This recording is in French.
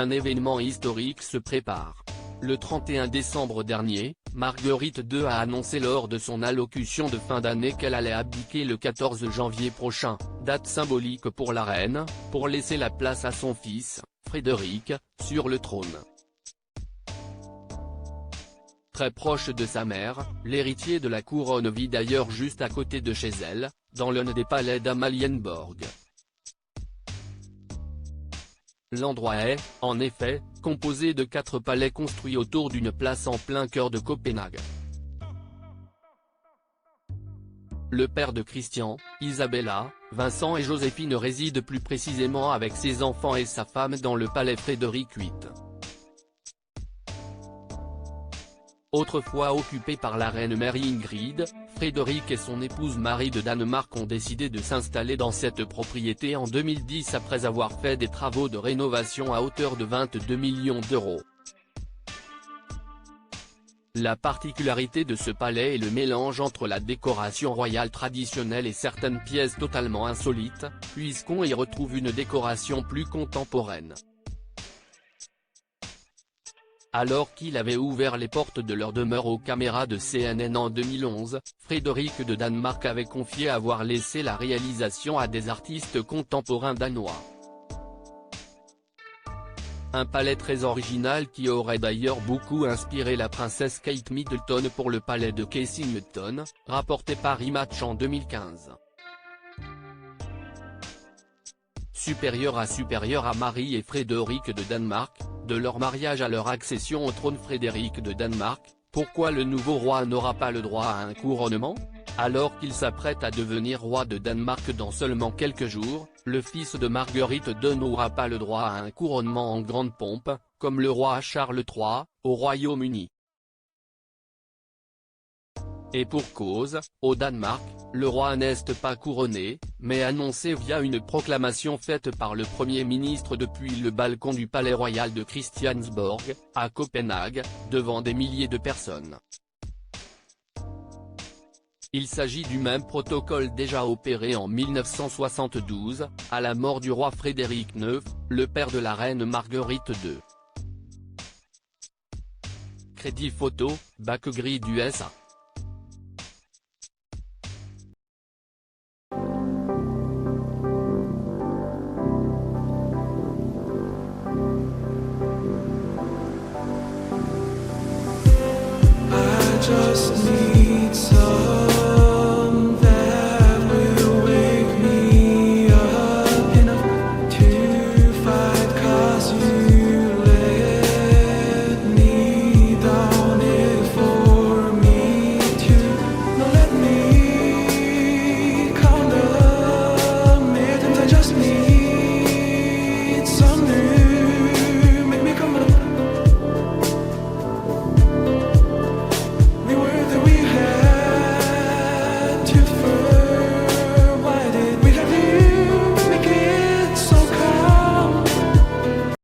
Un événement historique se prépare. Le 31 décembre dernier, Marguerite II a annoncé lors de son allocution de fin d'année qu'elle allait abdiquer le 14 janvier prochain, date symbolique pour la reine, pour laisser la place à son fils, Frédéric, sur le trône. Très proche de sa mère, l'héritier de la couronne vit d'ailleurs juste à côté de chez elle, dans l'un des palais d'Amalienborg. L'endroit est, en effet, composé de 4 palais construits autour d'une place en plein cœur de Copenhague. Le père de Christian, Isabella, Vincent et Joséphine réside plus précisément avec ses enfants et sa femme dans le palais Frédéric VIII. Autrefois occupé par la reine-mère Ingrid, Frédéric et son épouse Marie de Danemark ont décidé de s'installer dans cette propriété en 2010 après avoir fait des travaux de rénovation à hauteur de 22 millions d'euros. La particularité de ce palais est le mélange entre la décoration royale traditionnelle et certaines pièces totalement insolites, puisqu'on y retrouve une décoration plus contemporaine. Alors qu'il avait ouvert les portes de leur demeure aux caméras de CNN en 2011, Frédéric de Danemark avait confié avoir laissé la réalisation à des artistes contemporains danois. Un palais très original qui aurait d'ailleurs beaucoup inspiré la princesse Kate Middleton pour le palais de Kensington, rapporté par Image en 2015. Supérieur à Marie et Frédéric de Danemark, de leur mariage à leur accession au trône Frédéric de Danemark, pourquoi le nouveau roi n'aura pas le droit à un couronnement? Alors qu'il s'apprête à devenir roi de Danemark dans seulement quelques jours, le fils de Marguerite II n'aura pas le droit à un couronnement en grande pompe, comme le roi Charles III, au Royaume-Uni. Et pour cause, au Danemark, le roi n'est pas couronné, mais annoncé via une proclamation faite par le Premier ministre depuis le balcon du palais royal de Christiansborg, à Copenhague, devant des milliers de personnes. Il s'agit du même protocole déjà opéré en 1972, à la mort du roi Frédéric IX, le père de la reine Marguerite II. Crédit photo, Backgrid USA. Just need